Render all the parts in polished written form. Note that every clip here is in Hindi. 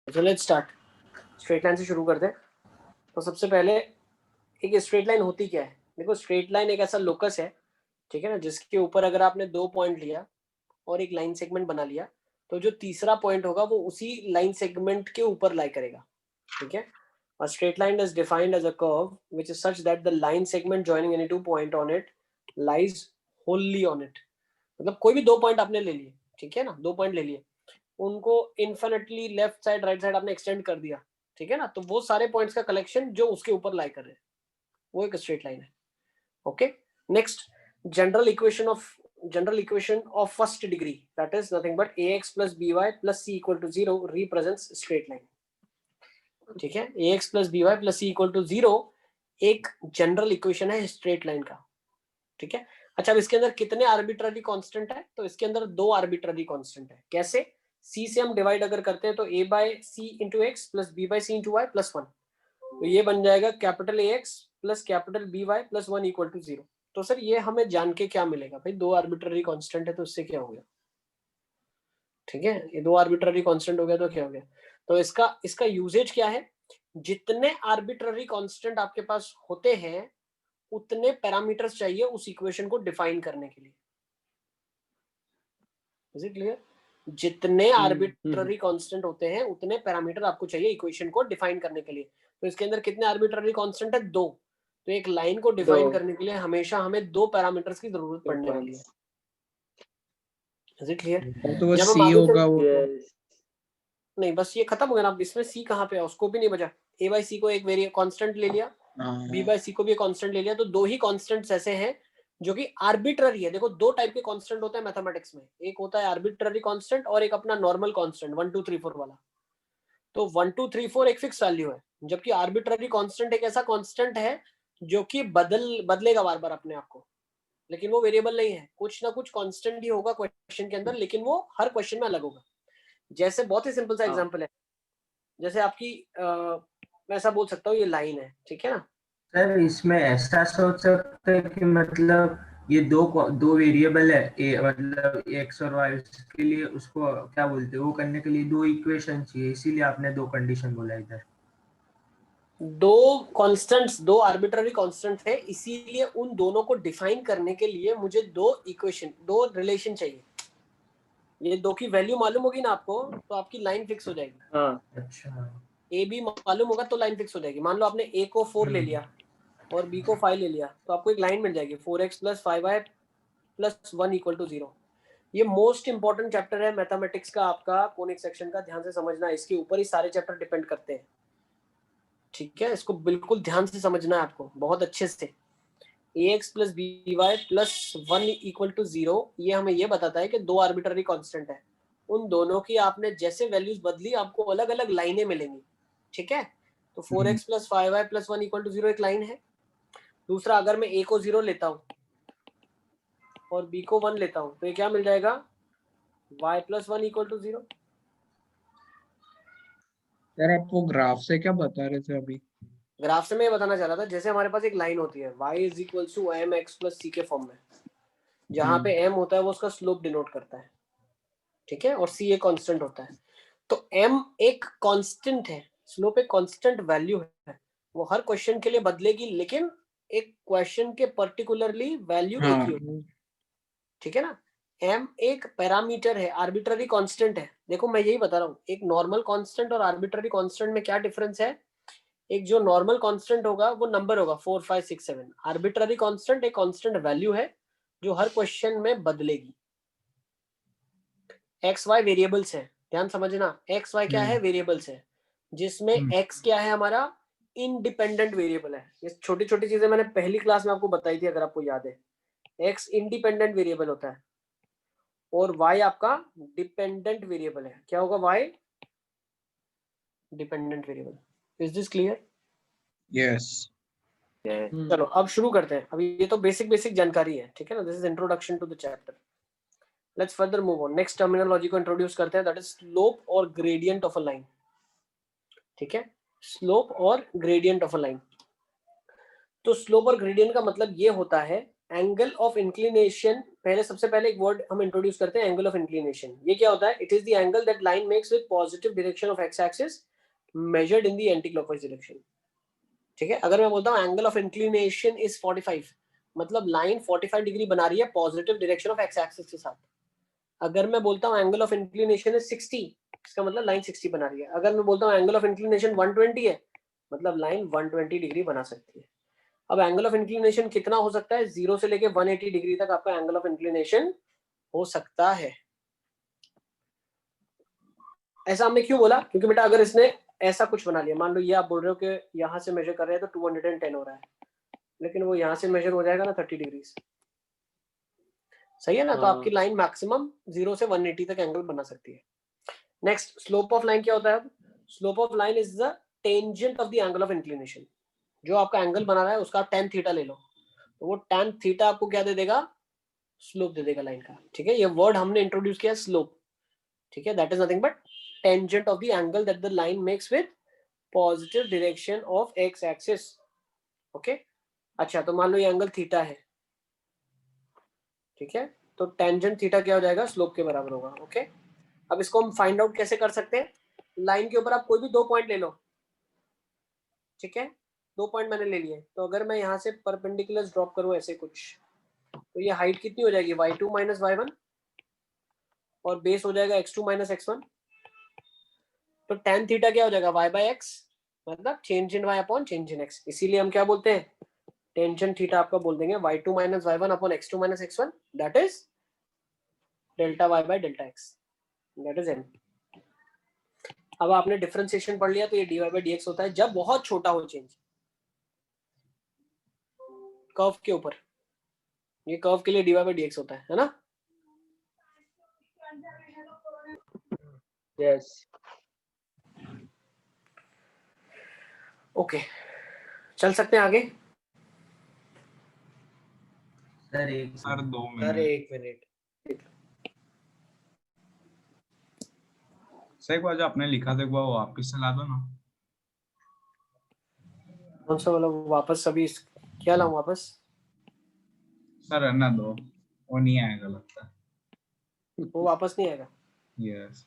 So let's start. Straight line से शुरू करते हैं. तो सबसे पहले एक स्ट्रेट लाइन होती क्या है. देखो स्ट्रेट लाइन एक ऐसा लोकस है, ठीक है ना, जिसके ऊपर अगर आपने दो पॉइंट लिया और एक लाइन सेगमेंट बना लिया तो जो तीसरा पॉइंट होगा वो उसी लाइन सेगमेंट के ऊपर लाई करेगा. ठीक है. A straight line is defined as a curve which is such that the line segment joining any two point on it lies wholly on it. मतलब कोई भी दो पॉइंट आपने ले लिए, ठीक है ना, दो पॉइंट ले लिए, उनको infinitely left side right side आपने एक्सटेंड कर दिया, ठीक है ना, तो वो सारे पॉइंट्स का कलेक्शन जो उसके ऊपर लाई कर रहे हैं वो एक स्ट्रेट लाइन है. Okay. Next, general equation of first degree that is nothing but ax plus by plus c equal to 0 represents straight line. ठीक है. ax plus by plus c equal to 0 एक जनरल इक्वेशन है स्ट्रेट लाइन का. ठीक है. अच्छा, अब इसके अंदर कितने आर्बिट्ररी कांस्टेंट है, तो इसके अंदर दो आर्बिट्ररी कांस्टेंट है. कैसे? c से हम डिवाइड अगर करते हैं तो a by c into x plus b by c into y plus 1, तो ये बन जाएगा capital ax plus capital by plus 1 equal to 0. तो सर ये हमें जान के क्या मिलेगा भाई, दो आर्बिट्ररी कांस्टेंट है तो इससे क्या हो गया. ठीक है, ये दो आर्बिट्ररी कांस्टेंट हो गया तो क्या हो गया. तो इसका यूजेज क्या है, जितने आर्बिट्ररी कांस्टेंट आपके पास होते हैं उतने पैरामीटर्स चाहिए उस इक्वेशन को डिफाइन करने के लिए. Is it clear? जितने आर्बिट्ररी कांस्टेंट होते हैं उतने पैरामीटर आपको चाहिए इक्वेशन को डिफाइन करने के लिए. तो इसके अंदर कितने आर्बिट्ररी कांस्टेंट है, दो. तो एक लाइन को डिफाइन करने के लिए हमेशा हमें दो पैरामीटर्स की जरूरत पड़ने वाली है. Is it clear? तो वो सी होगा वो. नहीं, बस ये खत्म हो गया ना. इसमें सी कहाँ पे है, उसको भी नहीं बचा. ए बाई सी को एक वेरिएबल कांस्टेंट ले लिया, बी बाई सी को भी कांस्टेंट ले लिया, तो दो ही कांस्टेंट्स ऐसे हैं जो कि आर्बिट्ररी है. देखो दो टाइप के कांस्टेंट होते हैं मैथमेटिक्स में, एक होता है आर्बिट्ररी कांस्टेंट और एक अपना नॉर्मल कांस्टेंट 1 2 3 4 वाला. तो 1 2 3 4 एक फिक्स वैल्यू है, जबकि आर्बिट्ररी कांस्टेंट एक ऐसा कांस्टेंट है जो कि बदलेगा बार बार अपने आप को, लेकिन वो वेरिएबल नहीं है. कुछ ना कुछ कांस्टेंट ही होगा क्वेश्चन के अंदर, लेकिन वो हर क्वेश्चन में अलग होगा. जैसे बहुत ही सिंपल सा एग्जांपल है, जैसे आपकी मैं ऐसा बोल सकता हूँ ये लाइन है, ठीक है ना. सर इसमें ऐसा सोच सकते हैं कि मतलब ये दो वेरिएबल है, मतलब एक्स और वाई, के लिए उसको क्या बोलते हैं, वो करने के लिए दो इक्वेशन चाहिए, इसीलिए आपने दो कंडीशन बोला इधर. दो कांस्टेंट्स, दो आर्बिट्ररी कांस्टेंट है, इसीलिए उन दोनों को डिफाइन करने के लिए मुझे दो इक्वेशन, दो रिलेशन चाहिए. ये दो की वैल्यू मालूम होगी ना आपको तो आपकी लाइन फिक्स हो जाएगी. हाँ. अच्छा. ए बी मालूम होगा तो लाइन फिक्स हो जाएगी. मान लो आपने ए को 4 ले लिया और बी को 5 ले लिया, तो आपको एक लाइन मिल जाएगी 4x plus 5y plus 1 equal to 0. ये मोस्ट इंपॉर्टेंट चैप्टर है मैथमेटिक्स का, आपका कोनिक सेक्शन का. ध्यान से समझना, इसके ऊपर ही सारे चैप्टर डिपेंड करते हैं. ठीक है, इसको बिल्कुल ध्यान से समझना है आपको बहुत अच्छे से. ax plus b y plus 1 equal to 0, ये हमें ये बताता है कि दो आर्बिट्ररी कांस्टेंट है, उन दोनों की आपने जैसे वैल्यूज बदली आपको अलग अलग लाइनें मिलेंगी. ठीक है. तो 4x plus 5y plus 1 equal to 0 एक लाइन है. दूसरा, अगर मैं a को 0 लेता हूँ और b को 1 लेता हूँ तो ये क्या मिल जाएगा, y plus 1 equal to 0. Sir आप वो ग्राफ से क्या बता रहे थे अभी? ग्राफ से मैं ये बताना चाह रहा था, जैसे हमारे पास एक लाइन होती है y is equal to mx plus c के फॉर्म में, जहां पे m होता है वो उसका स्लोप डिनोट करता है, ठीक है, और c एक कांस्टेंट होता है. तो m एक कांस्टेंट है, स्लोप एक कांस्टेंट वैल्यू है, वो हर क्वेश्चन के लिए बदलेगी, लेकिन एक क्वेश्चन के पर्टिकुलरली वैल्यू एक ही होगी. ठीक है ना. m एक पैरामीटर है, आर्बिट्ररी कांस्टेंट है. देखो मैं यही बता रहा हूँ, एक नॉर्मल कांस्टेंट और आर्बिट्ररी कांस्टेंट में क्या डिफरेंस है. एक जो नॉर्मल कांस्टेंट होगा वो नंबर होगा 4 5 6 7. आर्बिट्ररी कांस्टेंट एक कांस्टेंट वैल्यू है जो हर क्वेश्चन में बदलेगी. एक्स वाई वेरिएबल्स है, ध्यान समझना. एक्स वाई क्या है, वेरिएबल्स है, जिसमें एक्स क्या है हमारा, इंडिपेंडेंट वेरिएबल है. ये छोटी छोटी चीजें मैंने पहली क्लास में आपको बताई थी, अगर आपको याद है. एक्स इंडिपेंडेंट वेरिएबल होता है और y आपका डिपेंडेंट वेरिएबल है. क्या होगा, y dependent variable. Is this clear? Yes. चलो अब शुरू करते हैं. अभी ये तो बेसिक जानकारी है, ठीक है ना. This is introduction to the chapter. Let's further move on. Next terminology को इंट्रोड्यूस करते हैं, दैट इज स्लोप और ग्रेडियंट ऑफ अ लाइन. ठीक है, स्लोप और ग्रेडियंट ऑफ अ लाइन. तो स्लोप और ग्रेडियंट का मतलब ये होता है एंगल ऑफ इंक्लिनेशन, पहले सबसे पहले एक वर्ड हम इंट्रोड्यूस करते हैं, एंगल ऑफ इंक्लिनेशन। ये क्या होता है? It is the angle that line makes with positive direction of x axis measured in the anti clockwise direction. ठीक है, अगर मैं बोलता हूँ एंगल ऑफ इंक्लिनेशन इज 45, मतलब लाइन 45 डिग्री बना रही है positive direction of x axis के साथ। अगर मैं बोलता हूँ एंगल ऑफ इंक्लिनेशन इज 60, इसका मतलब लाइन 60 बना रही है। अगर मैं बोलता हूँ एंगल ऑफ इंक्लिनेशन 120 है, मतलब लाइन 120 डिग्री बना सकती है। अब एंगल ऑफ इंक्लिनेशन कितना हो सकता है? 0 से लेके 180 डिग्री तक आपका एंगल ऑफ इंक्लिनेशन हो सकता है। ऐसा हमने क्यों बोला? क्योंकि बेटा अगर इसने ऐसा कुछ बना लिया, मान लो ये आप बोल रहे हो कि यहाँ से मेजर कर रहे हैं तो 210 हो रहा है, लेकिन वो यहाँ से मेजर हो जाएगा ना 30 डिग्री, सही है ना? तो आपकी लाइन मैक्सिमम 0 से 180 तक एंगल बना सकती है। नेक्स्ट, स्लोप ऑफ लाइन क्या होता है? Slope of line is the tangent of the angle of inclination. जो आपका एंगल बना रहा है उसका tan थीटा ले लो, तो वो tan थीटा आपको क्या दे देगा? स्लोप दे देगा लाइन का। ठीक है, ये वर्ड हमने इंट्रोड्यूस किया स्लोप। ठीक है, that is nothing but tangent of the angle that the line makes with positive direction of x axis. Okay, अच्छा तो मान लो ये एंगल थीटा है, ठीक है, तो टेंजेंट थीटा क्या हो जाएगा? स्लोप के बराबर होगा। ओके, अब इसको हम फाइंड आउट कैसे कर सकते हैं? लाइन के ऊपर आप कोई भी 2 पॉइंट ले लो, ठीक है, 2 पॉइंट मैंने ले लिए, तो अगर मैं यहाँ से परपेंडिकुलर ड्रॉप करूँ ऐसे कुछ, तो ये हाइट कितनी हो जाएगी? y2 माइनस y1, और बेस हो जाएगा x2 माइनस x1। तो tan थीटा क्या हो जाएगा? y बाय x, मतलब change in y upon change in x। इसीलिए हम क्या बोलते हैं? टेंजेंट थीटा आपका बोल देंगे y2 minus y1 upon x2 minus x1, that is delta y by delta x, that is n। अब आपने डिफरेंशिएशन पढ़ लिया, तो ये dy बाय dx होता है जब बहुत छोटा हो चेंज कर्व के ऊपर। ये कर्व के लिए dy बाय dx होता है ना? यस ओके, चल सकते हैं आगे? सर एक सर 2 अरे मिनट 1 मिनट, सर, एक बार जो आपने लिखा था एक बार वापस से ला दो ना। कौन सा वाला वापस? अभी क्या लाऊं वापस? सर रहना दो, वो नहीं आएगा लगता। वो वापस नहीं आएगा। Yes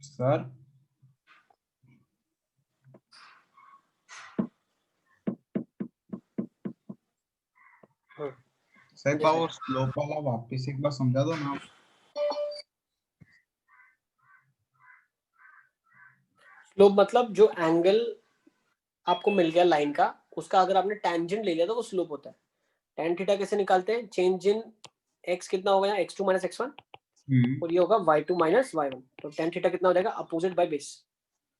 sir. सर एक बार वो स्लोप वाला वापस एक बार समझा दो ना। स्लोप मतलब जो एंगल आपको मिल गया लाइन का, उसका अगर आपने टेंजेंट ले लिया तो वो स्लोप होता है। tan थीटा कैसे निकालते हैं? चेंज इन x कितना होगा यहाँ? x2 माइनस x1, और ये होगा y2 माइनस y1। तो tan थीटा कितना हो जाएगा? Opposite by base.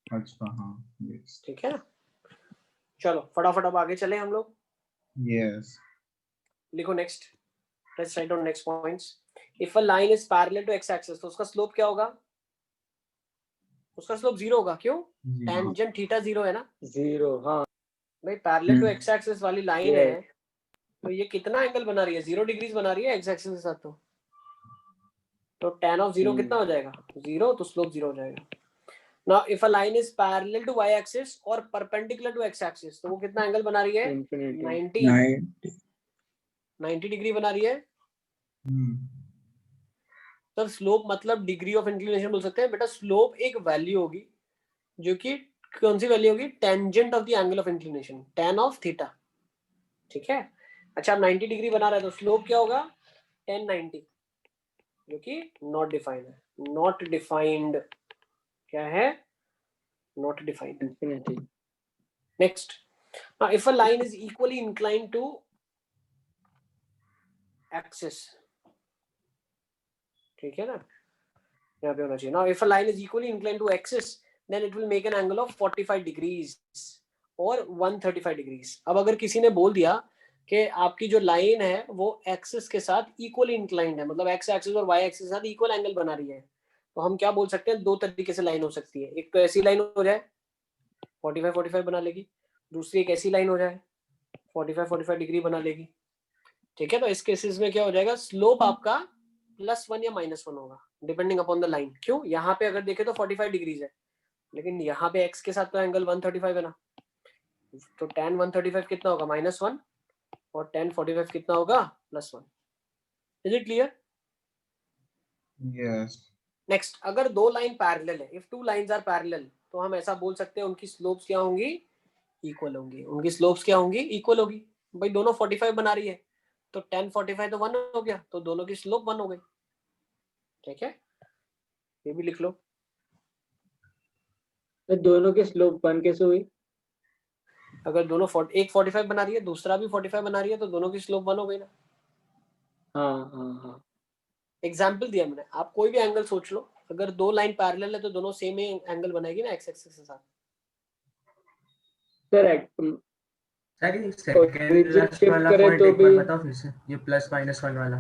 अच्छा हाँ यस ठीक है ना? चलो फटाफट अब आगे चले हम लोग। यस लिखो next, let's write down next points. If a line is parallel to x axis, तो उसका स्लोप क्या होगा? उसका स्लोप 0 होगा। क्यों? टेंजेंट थीटा 0 है ना 0 हाँ भाई। पैरेलल टू x एक्सिस वाली लाइन है, यस तो ये कितना एंगल बना रही है? 0 डिग्रीज बना रही है x एक्सिस के साथ। तो tan ऑफ 0 कितना हो जाएगा? 0, तो स्लोप 0 हो जाएगा। Now if a line is parallel to y axis और परपेंडिकुलर टू x एक्सिस, तो वो कितना एंगल बना रही है? इंफिनिटी 90 डिग्री बना रही है। तो स्लोप मतलब डिग्री ऑफ इंक्लिनेशन बोल सकते हैं बेटा। स्लोप एक वैल्यू होगी जो कि कौन सी वैल्यू होगी? Tangent of the angle of inclination, tan of theta. ठीक है, अच्छा अब 90 डिग्री बना रहा है, तो स्लोप क्या होगा? tan 90, जो कि नॉट डिफाइंड है। नॉट डिफाइंड क्या है? Not defined. Infinity next, now if a line is equally inclined to axis, ठीक है ना, यहाँ पे होना चाहिए। now if a line is equally inclined to axis, then it will make an angle of 45 degrees और 135 degrees। अब अगर किसी ने बोल दिया कि आपकी जो लाइन है वो एक्सिस के साथ इक्वली इंक्लाइंड है, मतलब एक्स एक्सिस और वाई एक्सिस के साथ इक्वल एंगल बना रही है, तो हम क्या बोल सकते हैं? 2 तरीके से लाइन हो सकती है। एक तो ऐसी लाइन हो जाए 45 बना लेगी, दूसरी एक ऐसी लाइन हो जाए 45 डिग्री बना लेगी। ठीक है, तो इस केसेस में क्या हो जाएगा? स्लोप आपका +1 या -1 होगा डिपेंडिंग अपॉन द लाइन। क्यों? यहाँ पे अगर देखे तो 45 डिग्रीज है, लेकिन यहाँ पे x के साथ तो एंगल 135 है ना, तो tan 135 कितना होगा? -1, और tan 45 कितना होगा? +1। Is it clear? Yes next, अगर दो लाइन पैरेलल है, if two lines are parallel, तो हम ऐसा बोल सकते हैं उनकी स्लोप्स क्या होंगी? इक्वल होंगी। उनकी स्लोप्स क्या होंगी? इक्वल होगी। भाई दोनों 45 बना रही है, तो tan 45 तो 1 हो गया, तो दोनों की स्लोप 1 हो गई। ठीक है, ये भी लिख लो। तो दोनों की स्लोप 1 कैसे हुई? अगर दोनों एक 45 बना रही है, दूसरा भी 45 बना रही है, तो दोनों की स्लोप 1 हो गई ना। हाँ हाँ हाँ। एग्जाम्पल दिया मैंने, आप कोई भी एंगल सोच लो, अगर दो लाइन पैरेलल है तो दोनों सेम ही एंगल बनाएगी ना एक्स एक्सिस के साथ। सर सर ये सेकंड origin लास्ट shift वाला करे पॉइंट तो एक बार भी- बताओ फिर से, ये +-1 वाला।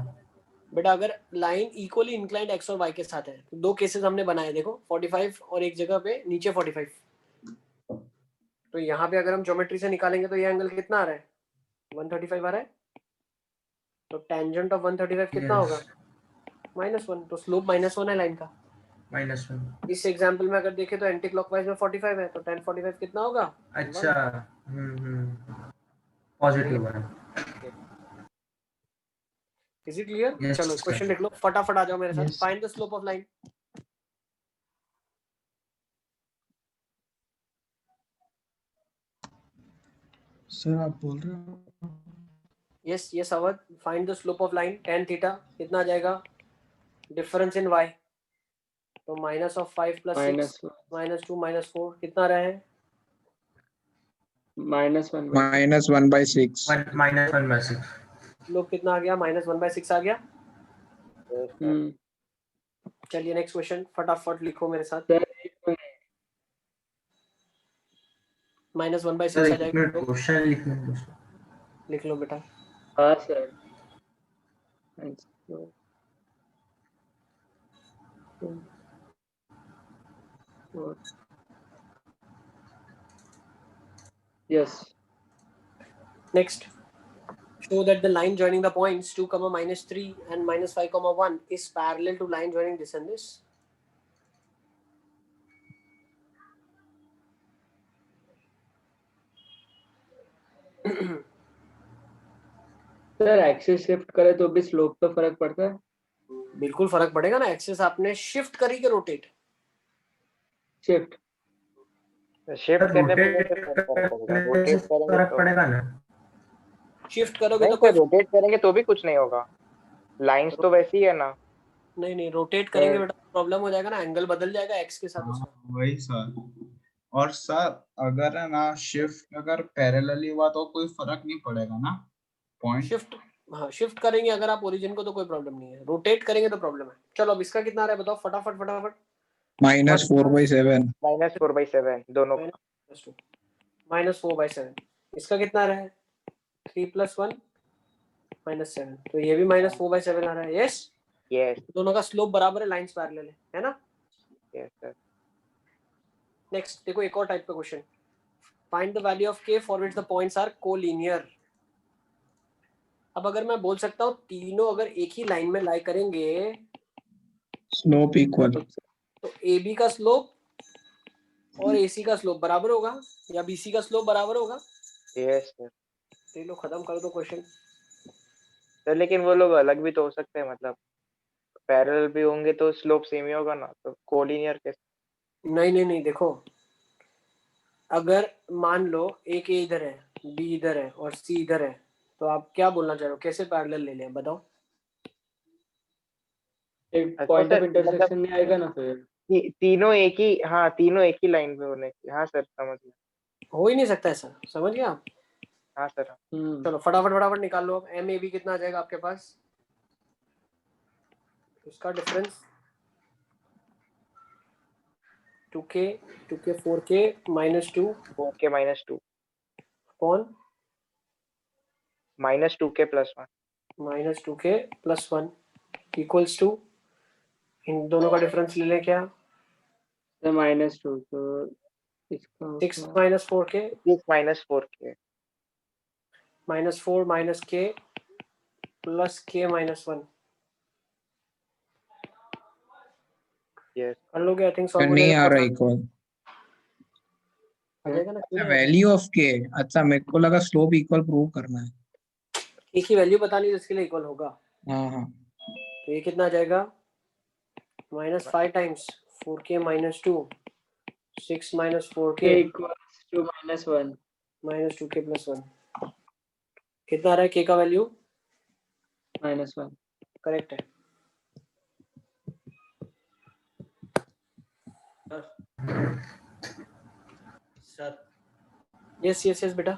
बेटा अगर लाइन इक्वली इंक्लाइंड एक्स और वाई के साथ है, तो दो केसेस हमने बनाए, देखो 45 और एक जगह पे नीचे 45, तो यहाँ पे अगर हम ज्योमेट्री से निकालेंगे तो ये एंगल कितना आ रहा है? 135 आ रहा है, तो टेंजेंट ऑफ 135 कितना होगा? -1, तो स्लोप -1 है लाइन का। -1। इस एग्जाम्पल में अगर देखें तो एंटी क्लॉकवाइज में 45 है, तो tan 45 कितना होगा? अच्छा, पॉजिटिव है। Is it clear? Yes, चलो sir. क्वेश्चन लिख लो, फटाफट आ जाओ मेरे साथ। Yes. Find the slope of line. Sir आप बोल रहे हो? Yes yes Awadh, find the slope of line tan theta कितना आ जाएगा? डिफरेंस इन y, तो -5 + 6 -2 -4 कितना रहे? -1 -1/6 -1/6। स्लोप कितना आ गया? -1/6 आ गया। हम्म। चलिए नेक्स्ट क्वेश्चन, फटाफट लिखो मेरे साथ। सर -1/6 सर आ एक जाएगा, मिनट क्वेश्चन लिखने दो। लिख लो बेटा। हाँ sir. Yes. Next, show that the line joining the points 2, -3 and -5, 1 is parallel to line joining this and this. Sir axis shift करे तो भी स्लोप पे फर्क पड़ता है? बिल्कुल फर्क पड़ेगा ना, एक्सिस आपने शिफ्ट करी के रोटेट? शिफ्ट शिफ्ट करने पे रोटेट रोटेट करेंगे फर्क तो पड़ेगा ना। शिफ्ट करोगे नहीं तो कोई सर, रोटेट करेंगे तो भी कुछ नहीं होगा, लाइंस तो वैसी है ना। नहीं, रोटेट करेंगे बेटा प्रॉब्लम हो जाएगा ना, एंगल बदल जाएगा एक्स के साथ हाँ, उसका। वही सर। और सर अगर है ना शिफ्ट अगर पैरेलली हुआ तो कोई फर्क नहीं पड़ेगा ना पॉइंट? शिफ्ट, हाँ शिफ्ट करेंगे अगर आप ओरिजिन को तो कोई प्रॉब्लम नहीं है, रोटेट करेंगे तो प्रॉब्लम है। चलो अब इसका कितना आ रहा है बताओ फटाफट फटाफट। -4/7 -4/7 दोनों का। -4/7, इसका कितना आ रहा है? 3 + 1 -7, तो ये भी -4/7 आ रहा है। यस, यस दोनों का स्लोप बराबर है, लाइंस पैरेलल है ना। Yes sir. नेक्स्ट देखो एक और टाइप का question, find the value of k for which the points are collinear. अब अगर मैं बोल सकता हूँ तीनों अगर एक ही लाइन में लाई करेंगे स्लोप इक्वल, तो AB का स्लोप और AC का स्लोप बराबर होगा, या BC का स्लोप बराबर होगा। Yes sir. तो लो खत्म कर दो क्वेश्चन। सर लेकिन वो लोग अलग भी तो हो सकते हैं, मतलब पैरेलल भी होंगे तो स्लोप सेम ही होगा ना, तो कोलिनियर कैसे? नहीं देखो, अगर मान लो एक A इधर है, B इधर है और C इधर है, तो आप क्या बोलना चाह रहे हो, कैसे पैरेलल ले लें बताओ? एक पॉइंट ऑफ सर इंटरसेक्शन नहीं आएगा ना फिर? तीनों एक ही, हाँ तीनों एक ही लाइन पे होने की। हाँ सर समझ गया। हो ही नहीं सकता ऐसा, समझ गया आप? हाँ सर। चलो फटाफट निकाल लो अब। MAB कितना आ जाएगा आपके पास? उसका डिफरेंस 2k 4k -2 4k -2 कौन -2k +1 -2k + 1 इक्वल्स टू, इन दोनों का डिफरेंस ले लें क्या? तो -2, तो इसका 6 - 4k 6 -4k -4 - k + k - 1 yes कर लोगे आई थिंक सॉल्व हो नहीं आ जाएगा रहा इक्वल। आ जाएगा ना, क्यों नहीं? वैल्यू ऑफ के, अच्छा मेरे को लगा स्लोप इक्वल प्रूव करना है। एक ही वैल्यू बतानी है जिसके लिए इक्वल होगा। हाँ हाँ तो ये कितना आ जाएगा, -5 times 4k - 2, 6 - 4k k equals to -1. -2k + 1। कितना आ रहा है k का वैल्यू? -1. करेक्ट है। सर यस यस यस बेटा।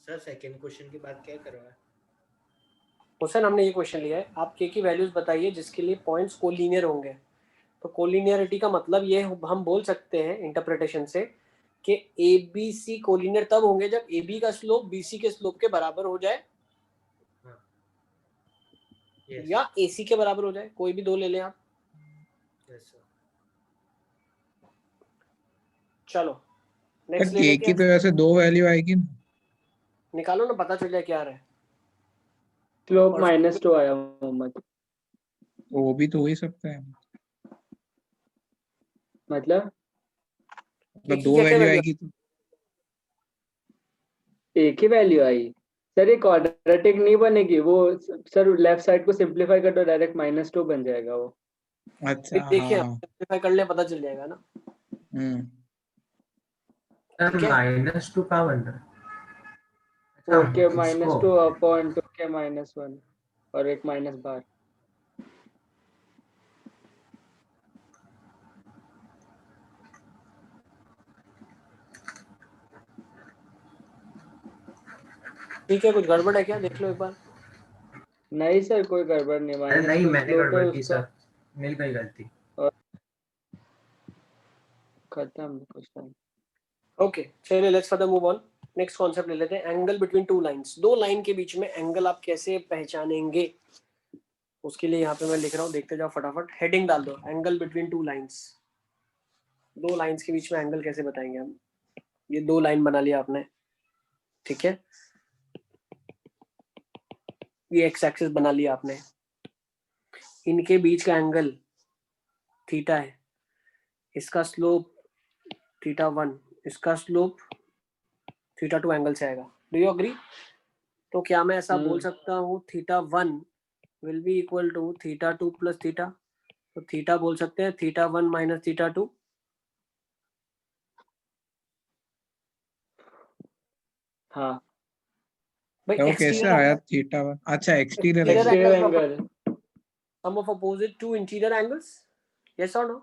सर सेकंड क्वेश्चन के बाद क्या करो है? क्वेश्चन हमने ये क्वेश्चन लिया है, आप k की वैल्यूज बताइए जिसके लिए पॉइंट्स कोलिनियर होंगे। तो कोलिनियरिटी का मतलब ये हम बोल सकते हैं इंटरप्रिटेशन से कि ए बी सी कोलिनियर तब होंगे जब ए बी का स्लोप बी सी के स्लोप के बराबर हो जाए यस या ए सी के बराबर हो जाए, कोई भी दो ले लें आप। Yes sir. चलो नेक्स्ट ले के लेते की हैं, तो वैसे 2 वैल्यू आएगी ना। निकालो ना, पता चल जाए क्या आ रहा है। स्लोप और -2 आया मोहम्मद, वो भी तो हो ही सकता है, मतलब k मतलब की 2 क्या क्या वैल्यू वैल्यू? आएगी तो। एक ही वैल्यू आई। सर ये क्वाड्रेटिक नहीं बनेगी वो, सर लेफ्ट साइड को सिंपलीफाई कर दो, डायरेक्ट -2 बन जाएगा वो। अच्छा देखिए हाँ। सिंपलीफाई कर ले, पता चल जाएगा ना। सर ठीक है, -2 कहाँ बन रहा है? अच्छा 4k इसको -2 अपॉन 2k -1 और एक माइनस बार। ठीक है, कुछ गड़बड़ है क्या, देख लो एक बार। नहीं सर कोई गड़बड़ नहीं, अरे नहीं -2 मैंने स्लोप है गड़बड़ की उसका। सर, मेरी कोई गलती। और खत्म क्वेश्चन। ओके चलिए let's further move on. Next concept ले लेते हैं, एंगल बिटवीन टू लाइंस। दो लाइन के बीच में एंगल आप कैसे पहचानेंगे, उसके लिए यहाँ पे मैं लिख रहा हूँ, देखते जाओ फटाफट। हेडिंग डाल दो, एंगल बिटवीन टू लाइंस। दो लाइंस के बीच में एंगल कैसे बताएंगे हम। ये दो लाइन बना लिया आपने, ठीक है, ये एक्स एक्सिस बना लिया आपने, इनके बीच का एंगल थीटा है, इसका स्लोप θ1, इसका स्लोप θ2 एंगल से आएगा। Do you agree? तो क्या मैं ऐसा बोल सकता हूँ θ1 will be equal to θ2 plus theta. तो थीटा बोल सकते हैं θ1 माइनस θ2। हाँ भाई तो कैसे एक्सटीरियर आया एंगल, θ1? अच्छा exterior exterior angle. Exterior angle angle sum of opposite two interior angles, yes or no?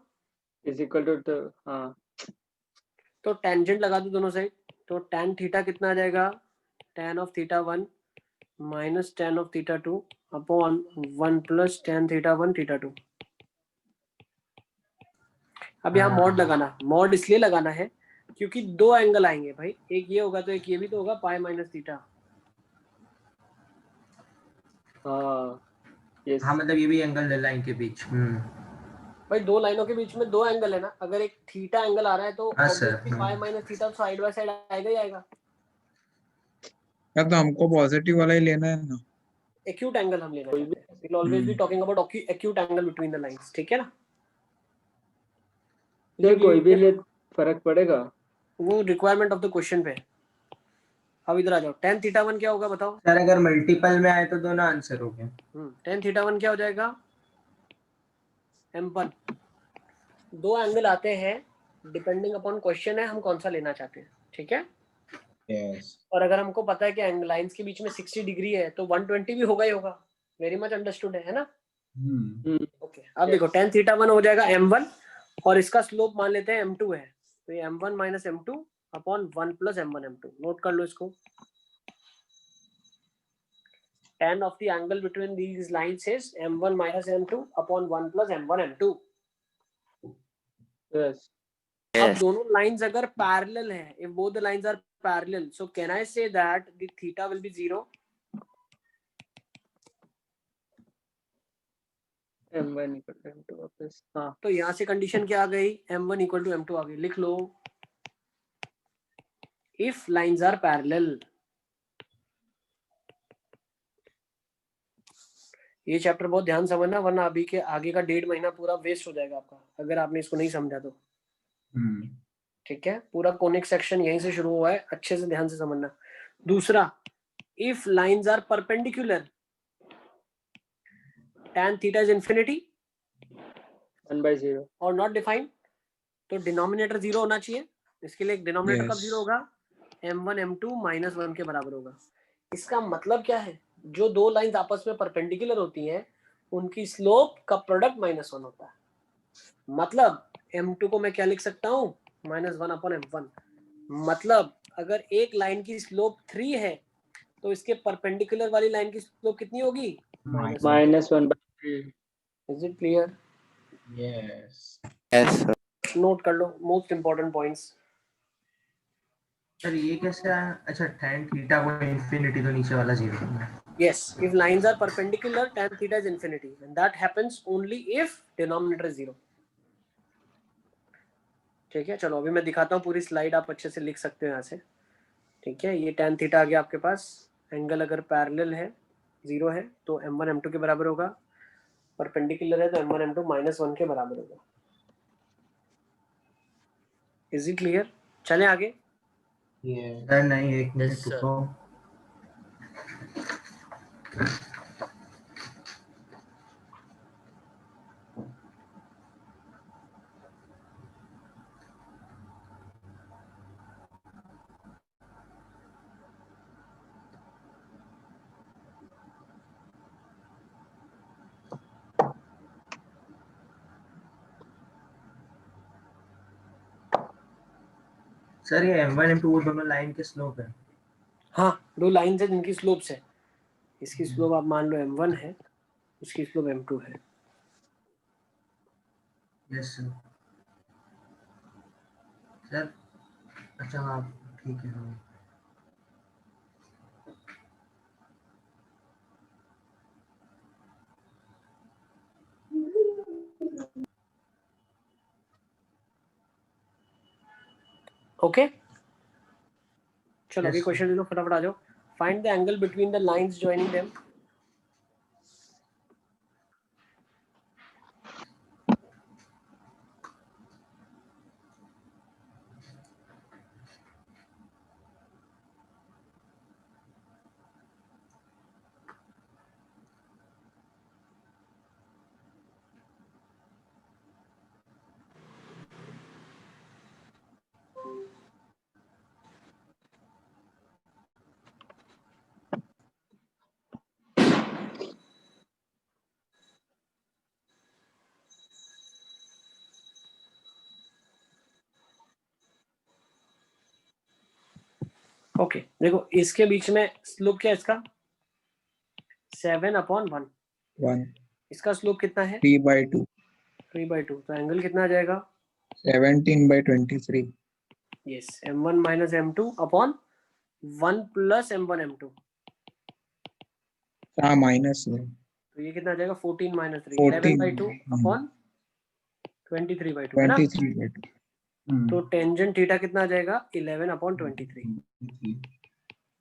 Is equal to, हाँ तो टेंजेंट लगा दो दोनों साइड, तो tan थीटा कितना आ जाएगा, tan of θ1 minus tan of θ2 upon 1 plus tan θ1 θ2। अब यहाँ मॉड लगाना, मॉड इसलिए लगाना है क्योंकि दो एंगल आएंगे भाई, एक ये होगा तो एक ये भी तो होगा, पाई माइनस थीटा। हाँ यस हाँ मतलब ये भी एंगल लाइन के बीच। भाई दो लाइनों के बीच में दो एंगल है ना, अगर एक थीटा एंगल आ रहा है तो हाँ sir. Obviously pi minus theta side by side आएगा ही आएगा। यार तो हमको पॉजिटिव वाला ही लेना है ना। एक्यूट एंगल हम लेना कोई चाहते हैं, we will always be hmm talking about acute angle between the lines, ठीक है ना। सर कोई भी ये ले फर्क पड़ेगा। वो रिक्वायरमेंट ऑफ द क्वेश्चन पे। अब इधर आ जाओ, tan θ1 क्या होगा बताओ। सर अगर मल्टीपल में आए तो दोनों आंसर हो गए। tan θ1 क्या हो जाएगा, m1। दो एंगल आते हैं, डिपेंडिंग अपॉन क्वेश्चन है हम कौन सा लेना चाहते हैं, ठीक है। यस और अगर हमको पता है कि एंगल लाइंस के बीच में 60 डिग्री है तो 120 भी होगा ही होगा। वेरी मच अंडरस्टूड है ना। ओके अब देखो tan θ1 हो जाएगा m1 और इसका स्लोप मान लेते हैं m2 है, तो ये m1 minus m2 upon 1 plus m1 m2। Note कर लो इसको। tan of the angle between these lines is m1 minus m2 upon 1 plus m1 m2। Yes अब दोनों लाइंस अगर पैरेलल है, if both the lines are parallel, so can I say that the theta will be 0? m1 equal to m2 वापस, हाँ तो यहाँ से कंडीशन क्या आ गई, m1 इक्वल टू m2 आ गई। लिख लो, if lines are parallel, ये चैप्टर बहुत ध्यान से समझना, वरना अभी के आगे का 1.5 महीना पूरा वेस्ट हो जाएगा आपका अगर आपने इसको नहीं समझा तो। ठीक है, पूरा कोनिक सेक्शन यहीं से शुरू हुआ है, अच्छे से ध्यान से समझना। दूसरा, if lines are perpendicular tan theta is infinity 1/0 और नॉट डिफाइंड, तो डिनोमिनेटर 0 होना चाहिए। इसके लिए डिनोमिनेटर कब Yes. 0 होगा? m1 m2 -1 के बराबर होगा। इसका मतलब क्या है? जो दो लाइंस आपस में परपेंडिकुलर होती हैं उनकी स्लोप का प्रोडक्ट -1 होता है। मतलब m2 को मैं क्या लिख सकता हूँ? -1/m1। मतलब अगर एक लाइन की स्लोप 3 है तो इसके परपेंडिकुलर वाली लाइन की स्लोप कितनी होगी? -1। -1/3 is it clear? Yes. Yes sir. Note कर लो मोस्ट इंपॉर्टेंट पॉइंट्स। सर ये कैसे आया? अच्छा tan थीटा को इंफिनिटी तो नीचे वाला 0 है। Yes, if lines are perpendicular, tan theta is infinity, and that happens only if denominator is 0. ठीक है, चलो अभी मैं दिखाता हूँ पूरी स्लाइड, आप अच्छे से लिख सकते हो यहाँ से। ठीक है, ये tan थीटा आ गया आपके पास। एंगल अगर पैरेलल है 0 है तो m1 m2 के बराबर होगा, परपेंडिकुलर है तो m1 m2 -1 के बराबर होगा। Is it clear? चलें आगे। Yes. सर नहीं, एक Yes, मिनट sir. रुको। सर ये m1 m2 वो दोनों लाइन के स्लोप है। हाँ, दो लाइन है जिनकी स्लोप्स है। इसकी स्लोप आप मान लो m1 है, उसकी स्लोप m2 है। Yes sir. सर अच्छा हाँ ठीक है। हाँ ओके, चलो अभी Yes, क्वेश्चन ले लो, फटाफट आ जाओ। Find the angle between the lines joining them. Okay, देखो इसके बीच में स्लोप क्या है इसका? 7/1। 1. इसका स्लोप कितना है? 3/2. 3/2। तो एंगल कितना आ जाएगा? 17/23. Yes, m1 - m2 upon 1 + m1 m2। हाँ माइनस है. तो ये कितना आ जाएगा? 14 - 3, 14. 11/2 अपॉन 23/2 है ना? 23/2. तो टेंजेंट थीटा कितना आ जाएगा? 11/23।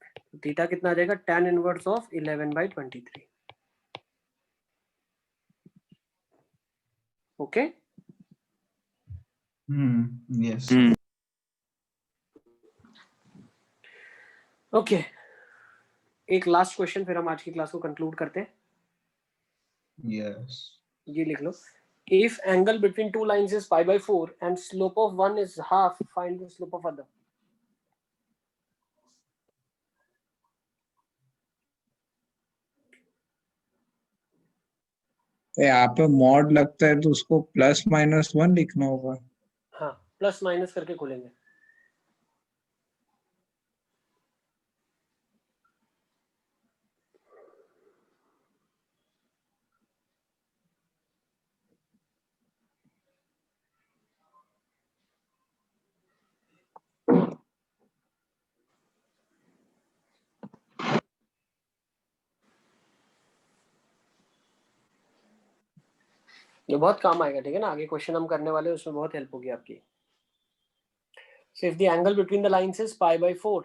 तो थीटा कितना आ जाएगा? tan inverse of 11/23। Okay, Yes. Okay. एक लास्ट क्वेश्चन, फिर हम आज की क्लास को कंक्लूड करते हैं। Yes. ये लिख लो। If angle between two lines is π/4 and slope of one is half, find the slope of other. तो यहाँ पे मॉड लगता है तो उसको +-1 लिखना होगा. हाँ, प्लस माइनस करके खोलेंगे। ये बहुत काम आएगा, ठीक है ना? आगे क्वेश्चन हम करने वाले हैं, उसमें बहुत हेल्प होगी आपकी। So if the angle between the lines is π/4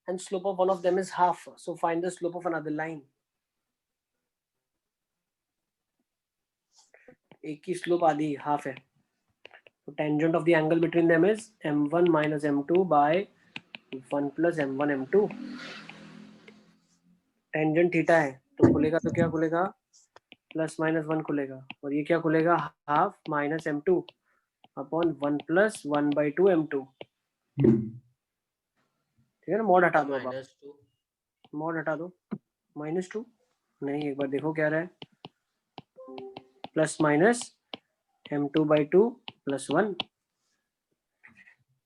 and slope of one of them is half, so find the slope of another line. एक की स्लोप आधी हाफ है, तो tangent of the angle between them is m1 minus m2 by 1 plus m1 m2। Tangent theta है तो खुलेगा तो क्या खुलेगा, प्लस माइनस 1 खुलेगा, और ये क्या खुलेगा, half minus m2 upon 1 plus 1/2 m2। ठीक है ना, मॉड हटा दो, अब आप -2 मॉड हटा दो, -2 नहीं, एक बार देखो क्या रहा है, प्लस माइनस m2/2 प्लस 1।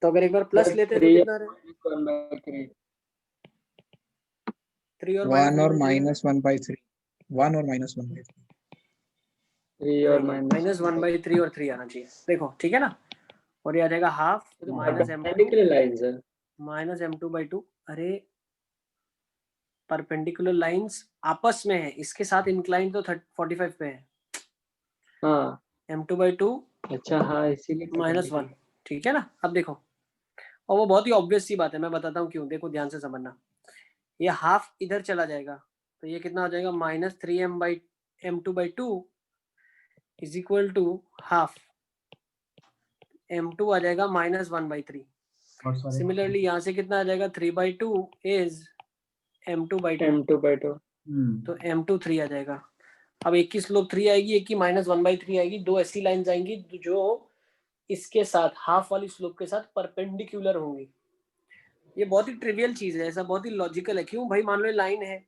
तो अगर एक बार प्लस Sir, लेते हैं तो 3 कितना रहा, 1/3 3 और 1 और माइनस -1/3, 1 और -1/3। 3 और माइनस -1/3 और 3 आना चाहिए, देखो ठीक है ना, और ये आ जाएगा half minus m2 perpendicular lines है। Minus m2/2। अरे परपेंडिकुलर लाइंस आपस में है, इसके साथ इंक्लाइन तो 45 पे है, हाँ m2/2 अच्छा, हाँ इसीलिए -1, ठीक है ना। अब देखो, और वो बहुत ही ऑब्वियस सी बात है, मैं बताता हूँ क्यों, देखो ध्यान से समझना, ये हाफ इधर चला जाएगा तो ये कितना हो जाएगा, -3m/m2/2 is equal to half m2 आ जाएगा -1/3। सिमिलरली यहाँ से कितना आ जाएगा, 3/2 इज m2/2, m2/2 तो m2 3 आ जाएगा। अब एक की स्लोप 3 आएगी, एक की -1/3 आएगी, दो ऐसी लाइंस आएंगी जो इसके साथ हाफ वाली स्लोप के साथ परपेंडिकुलर होंगी। ये बहुत ही ट्रिवियल चीज है, ऐसा बहुत ही लॉजिकल है। क्यों भाई, मान लो लाइन है,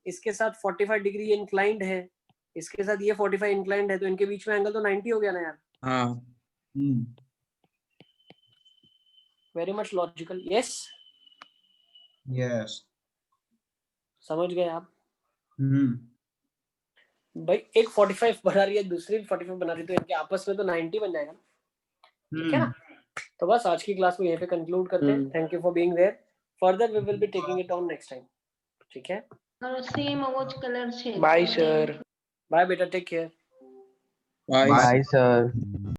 इसके साथ 45 डिग्री इंक्लाइंड है, इसके साथ ये 45 इंक्लाइंड है, तो इनके बीच में एंगल तो 90 हो गया ना यार। हाँ। Very much logical, yes yes. समझ गए आप। भाई एक 45 बना रही है, दूसरी भी 45 बना रही है, तो इनके आपस में तो 90 बन जाएगा ना, ठीक है ना। तो बस आज की क्लास को यहीं पे कंक्लूड करते हैं। Thank you for being there, further we will be taking it on next time, ठीक है। सेम अवोज कलर છે बाय सर। बाय बेटा, टेक केयर। बाय। सर।